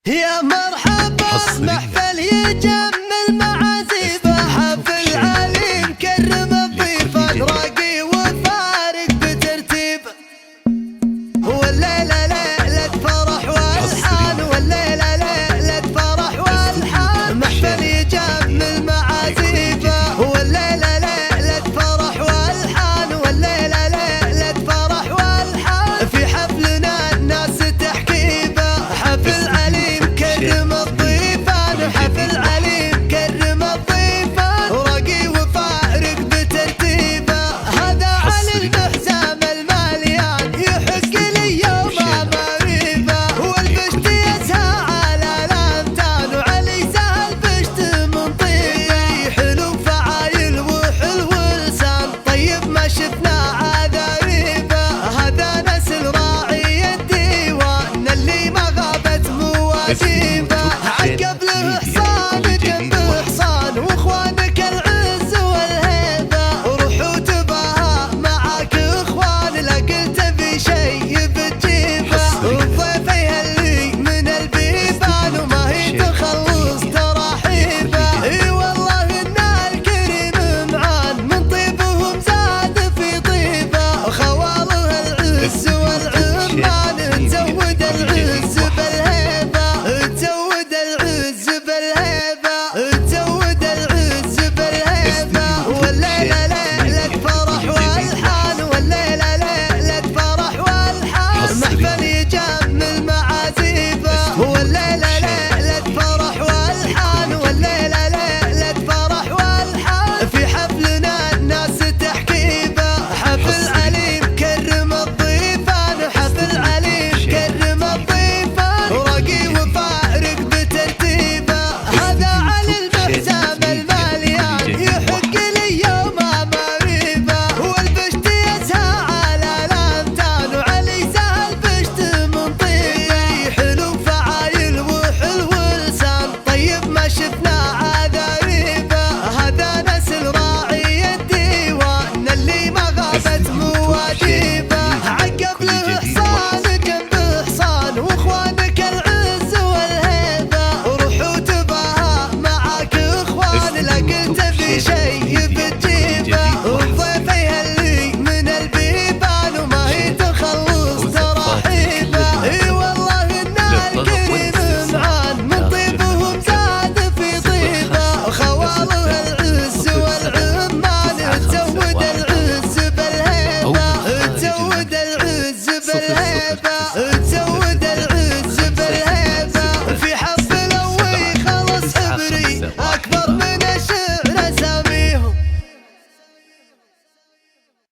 يا مرحبا محفل يجمل معازيبه، حفل علي مكرم الضيفان، راقي وفارق بترتيبه، والليلة ليلة فرح والحان، والليلة ليلة فرح والحان، محفل يجمل معازيبه، والليلة ليلة فرح والحان، والليلة ليلة فرح والحان، في حفلنا الناس تحكيبه، حفل علي مكرم الضيفان، حفل علي مكرم الضيفان، راقي وفارق بترتيبه، هذا علي المحزام المليان، يحق لي يوم مريبه، والبشت يسهى على الامتان، وعلي سهل بشت من طيبه، حلو فعايل وحلو لسان، طيب ما شفنا عذاريبه، هذا نسل راعي الديوان اللي ما غابت مواجيبه، عقب له حصان جنبه حصان، واخوانك العز والهيبه، روح وتباهى معاك اخوان، لا قلت في شي بتجيبه، وضيفيها اللي من البيبان، وما هي تخلص تراحيبه، اي والله ان الكريم معان، من طيبهم زاد في طيبه، خواله العز والعمان، تزود العز بالهيبه، تزود العز بالهيبه، تزود العز بالهيبه، والليله ليله فرح والحان، والليله ليله فرح والحان، محفل يجمل معازيبه، والليله ليله فرح والحان، والليله ليله فرح والحان، في حفلنا الناس تحكيبه، حفل علي مكرم الضيفان، حفل علي مكرم الضيفان، راقي وفارق بترتيبه، هذا علي المحزام المليان، يحق لي يوم مريبه، والبشت يسهى على الامتان، وعلي سهل بشت من طيبه، حلو فعايل وحلو لسان، طيب ما شفنا عذاريبه، هذا نسل راعي الديوان اللي ما غابت مواجيبه، عقب له حصان جنبه حصان، واخوانك العز والهيبه، روح وتباهى معاك اخوان، لا قلت في شي بتجيبه، وضيفيها اللي من البيبان، وما هي تخلص تراحيبه، اي والله ان الكريم معان، من طيبهم زاد في طيبه، خواله العز والعمان، تزود العز بالهيبه، تزود العز بالهيبه، تزود العز بالهيبه، في حفل وي خلص حبري اكبر من